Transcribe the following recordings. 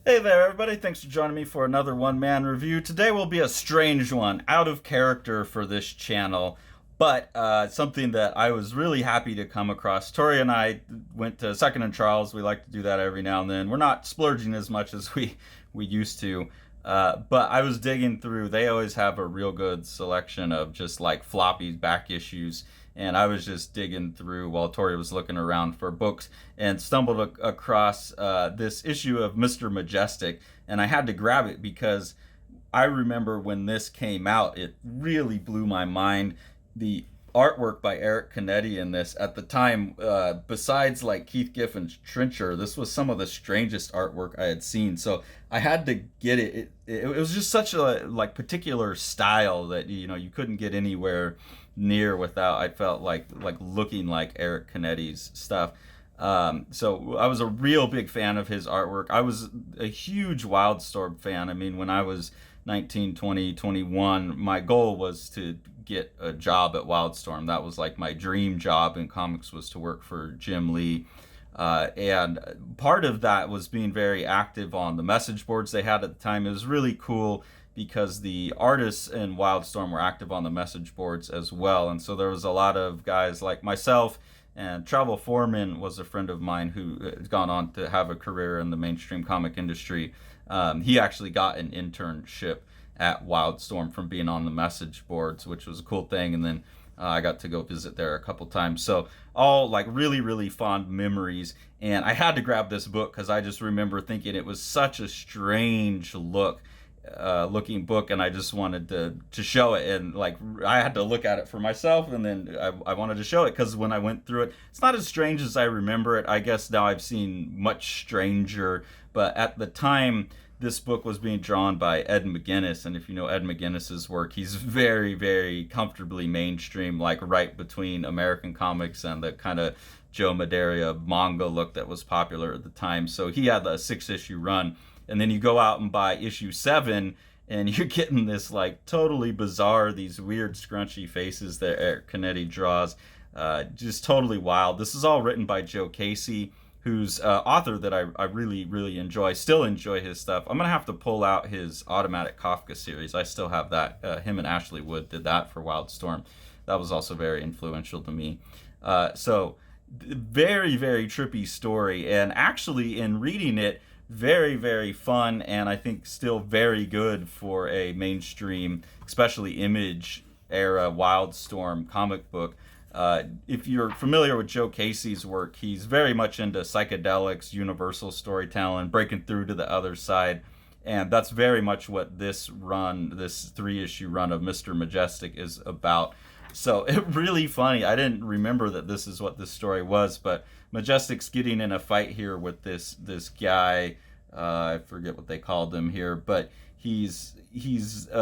Hey there, everybody. Thanks for joining me for another one-man review. Today will be a strange one, out of character for this channel, but something that I was really happy to come across. Tori and I went to Second and Charles. We like to do that every now and then. We're not splurging as much as we used to, but I was digging through. They always have a real good selection of just like floppy back issues, and I was just digging through while Tori was looking around for books and stumbled across this issue of Mr. Majestic, and I had to grab it because I remember when this came out, it really blew my mind. The artwork by Eric Canete in this at the time, besides like Keith Giffen's Trencher, this was some of the strangest artwork I had seen. So I had to get it. It was just such a like particular style that you couldn't get anywhere near without, I felt like looking like Eric Canete's stuff. So I was a real big fan of his artwork. I was a huge Wildstorm fan. I mean, when I was 19, 20, 21, my goal was to get a job at Wildstorm. That was like my dream job in comics, was to work for Jim Lee. And part of that was being very active on the message boards they had at the time. It was really cool because the artists in Wildstorm were active on the message boards as well. And so there was a lot of guys like myself, and Travel Foreman was a friend of mine who had gone on to have a career in the mainstream comic industry. He actually got an internship at Wildstorm from being on the message boards, which was a cool thing. And then I got to go visit there a couple times. So all like really, really fond memories. And I had to grab this book because I just remember thinking it was such a strange looking book, and I just wanted to show it, and like I had to look at it for myself, and then I wanted to show it because when I went through it, it's not as strange as I remember it. I guess now I've seen much stranger, but at the time this book was being drawn by Ed McGuinness, and if you know Ed McGuinness's work, he's very, very comfortably mainstream, like right between American comics and the kind of Joe Madeira manga look that was popular at the time. So he had a 6-issue run, and then you go out and buy issue 7, and you're getting this like totally bizarre, these weird scrunchy faces that Eric Canete draws. Just totally wild. This is all written by Joe Casey, who's author that I really, really enjoy. Still enjoy his stuff. I'm going to have to pull out his Automatic Kafka series. I still have that. Him and Ashley Wood did that for Wildstorm. That was also very influential to me. So very, very trippy story. And actually in reading it, very, very fun, and I think still very good for a mainstream, especially Image era Wildstorm comic book. If you're familiar with Joe Casey's work, he's very much into psychedelics, universal storytelling, breaking through to the other side, and that's very much what this 3-issue run of Mr. Majestic is about. So it really funny. I didn't remember that this is what this story was, but Majestic's getting in a fight here with this guy. I forget what they called him here, but he's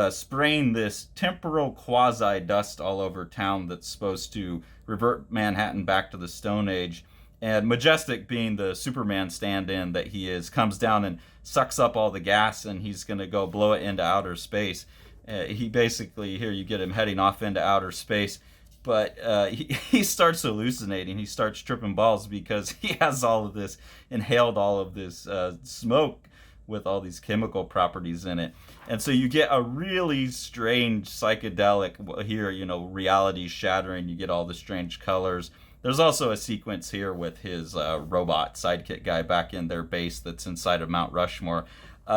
spraying this temporal quasi dust all over town that's supposed to revert Manhattan back to the Stone Age. And Majestic, being the Superman stand-in that he is, comes down and sucks up all the gas, and he's going to go blow it into outer space. He basically, here you get him heading off into outer space, but he starts hallucinating. He starts tripping balls because he has inhaled all of this smoke with all these chemical properties in it. And so you get a really strange psychedelic here, reality shattering. You get all the strange colors. There's also a sequence here with his robot sidekick guy back in their base that's inside of Mount Rushmore.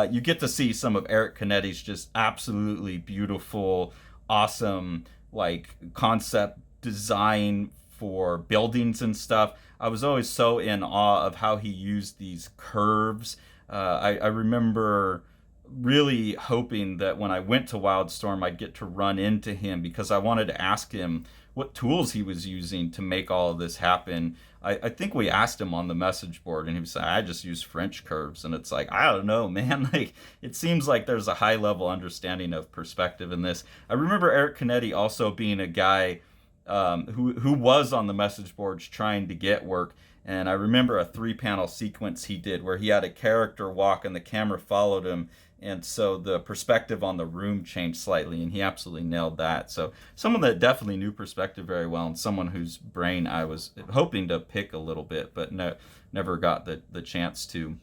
You get to see some of Eric Canete's just absolutely beautiful, awesome, like concept design for buildings and stuff. I was always so in awe of how he used these curves. I remember really hoping that when I went to Wildstorm, I'd get to run into him because I wanted to ask him what tools he was using to make all of this happen. I think we asked him on the message board, and he was saying, I just use French curves. And it's like, I don't know, man. Like, it seems like there's a high level understanding of perspective in this. I remember Eric Canete also being a guy who was on the message boards trying to get work. And I remember a 3-panel sequence he did where he had a character walk and the camera followed him, and so the perspective on the room changed slightly, and he absolutely nailed that. So someone that definitely knew perspective very well, and someone whose brain I was hoping to pick a little bit, but never got the chance to.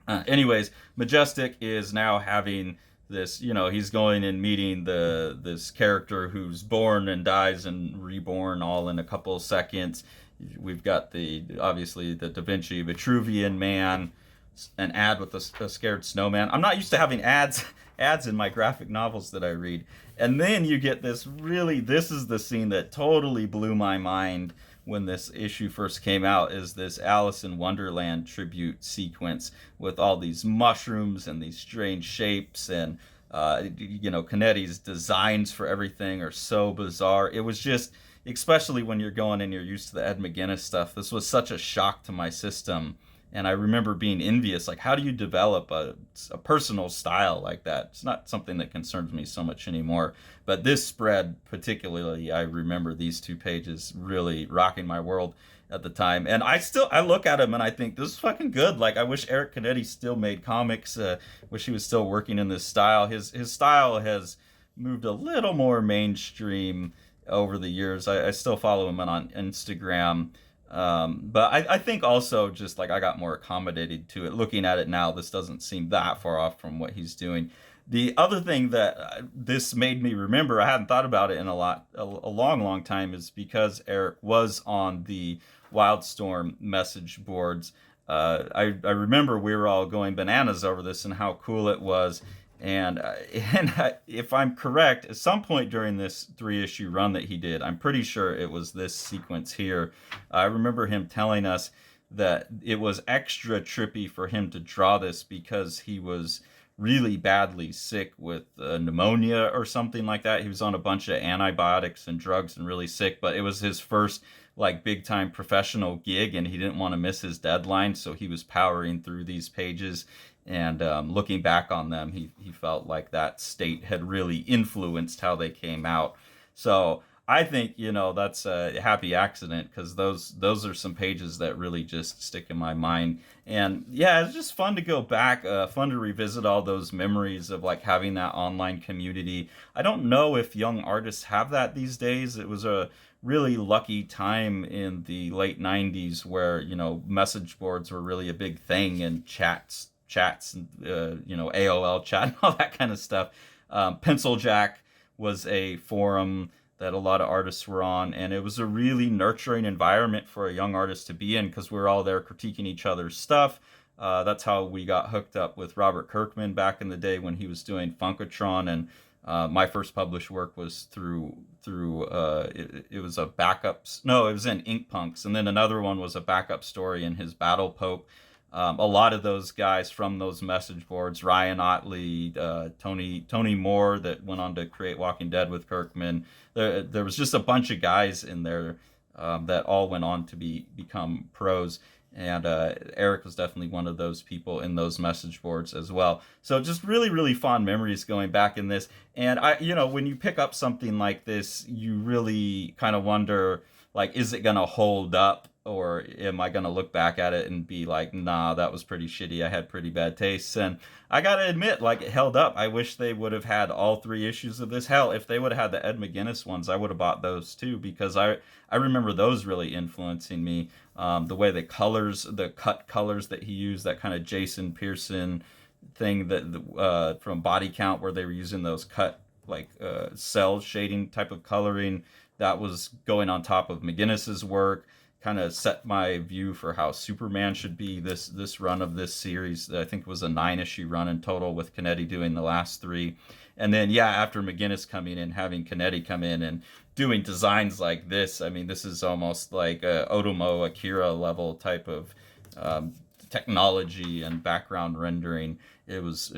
Anyways, Majestic is now having this, he's going and meeting this character who's born and dies and reborn all in a couple of seconds. We've got obviously the Da Vinci Vitruvian Man, an ad with a scared snowman. I'm not used to having ads in my graphic novels that I read. And then you get this is the scene that totally blew my mind when this issue first came out, is this Alice in Wonderland tribute sequence with all these mushrooms and these strange shapes, and Canete's designs for everything are so bizarre. It was just, especially when you're going and you're used to the Ed McGuinness stuff, this was such a shock to my system. And I remember being envious, like, how do you develop a personal style like that? It's not something that concerns me so much anymore. But this spread, particularly, I remember these 2 pages really rocking my world at the time. And I look at him and I think, this is fucking good. Like, I wish Eric Canete still made comics. Wish he was still working in this style. His style has moved a little more mainstream over the years. I still follow him on Instagram. But I think also just like I got more accommodated to it. Looking at it now, this doesn't seem that far off from what he's doing. The other thing that this made me remember, I hadn't thought about it in a long time, is because Eric was on the Wildstorm message boards. I remember we were all going bananas over this and how cool it was. And if I'm correct, at some point during this 3-issue run that he did, I'm pretty sure it was this sequence here. I remember him telling us that it was extra trippy for him to draw this because he was really badly sick with pneumonia or something like that. He was on a bunch of antibiotics and drugs and really sick, but it was his first like big time professional gig and he didn't want to miss his deadline, so he was powering through these pages. And looking back on them, he felt like that state had really influenced how they came out. So I think, that's a happy accident, because those are some pages that really just stick in my mind. And yeah, it's just fun to go back, fun to revisit all those memories of like having that online community. I don't know if young artists have that these days. It was a really lucky time in the late 90s where, message boards were really a big thing, and chats and AOL chat and all that kind of stuff. Pencil Jack was a forum that a lot of artists were on, and it was a really nurturing environment for a young artist to be in, because we were all there critiquing each other's stuff. That's how we got hooked up with Robert Kirkman back in the day when he was doing Funkatron, and my first published work was through it was a backup. No, it was in Ink Punks, and then another one was a backup story in his Battle Pope. A lot of those guys from those message boards, Ryan Otley, Tony Moore, that went on to create Walking Dead with Kirkman. There was just a bunch of guys in there that all went on to become pros. And Eric was definitely one of those people in those message boards as well. So just really, really fond memories going back in this. And when you pick up something like this, you really kind of wonder, like, is it going to hold up? Or am I going to look back at it and be like, nah, that was pretty shitty. I had pretty bad tastes. And I got to admit, like, it held up. I wish they would have had all 3 issues of this. Hell, if they would have had the Ed McGuinness ones, I would have bought those too, because I remember those really influencing me. The way the cut colors that he used, that kind of Jason Pearson thing that from Body Count, where they were using those cut, like, cell shading type of coloring, that was going on top of McGuinness's work. Kind of set my view for how Superman should be this run of this series. I think it was a 9-issue run in total, with Canete doing the last 3. And then, yeah, after McGuinness coming in, having Canete come in and doing designs like this, I mean, this is almost like a Otomo Akira level type of technology and background rendering. It was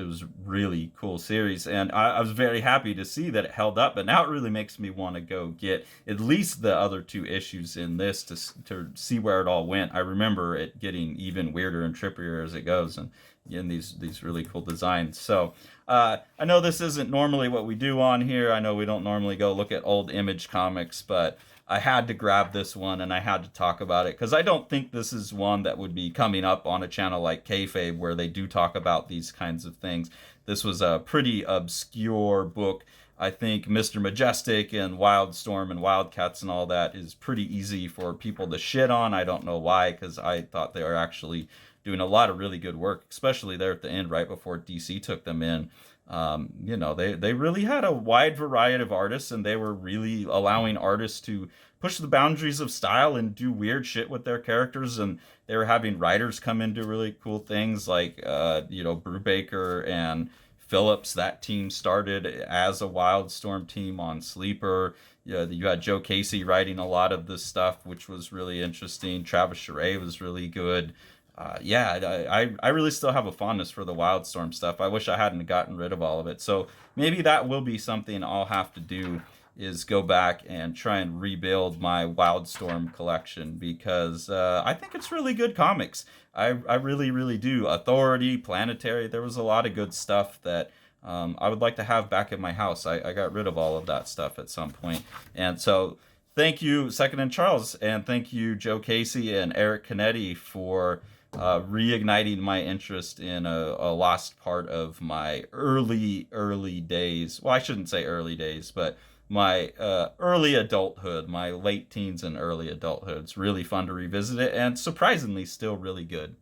really cool series, and I was very happy to see that it held up. But now it really makes me want to go get at least the other 2 issues in this to see where it all went. I remember it getting even weirder and trippier as it goes, and in these really cool designs. So I know this isn't normally what we do on here. I know we don't normally go look at old Image comics, but I had to grab this one and I had to talk about it, because I don't think this is one that would be coming up on a channel like Kayfabe, where they do talk about these kinds of things. This was a pretty obscure book. I think Mr. Majestic and Wildstorm and Wildcats and all that is pretty easy for people to shit on. I don't know why, because I thought they were actually doing a lot of really good work, especially there at the end, right before DC took them in. They really had a wide variety of artists, and they were really allowing artists to push the boundaries of style and do weird shit with their characters. And they were having writers come into really cool things like, Brubaker and Phillips. That team started as a Wildstorm team on Sleeper. You had Joe Casey writing a lot of this stuff, which was really interesting. Travis Charest was really good. I really still have a fondness for the Wildstorm stuff. I wish I hadn't gotten rid of all of it. So maybe that will be something I'll have to do, is go back and try and rebuild my Wildstorm collection, because I think it's really good comics. I really, really do. Authority, Planetary, there was a lot of good stuff that I would like to have back in my house. I got rid of all of that stuff at some point. And so thank you, Second and Charles, and thank you, Joe Casey and Eric Canete, for reigniting my interest in a lost part of my early days. Well, I shouldn't say early days, but my early adulthood, my late teens and early adulthood. It's really fun to revisit it, and surprisingly still really good.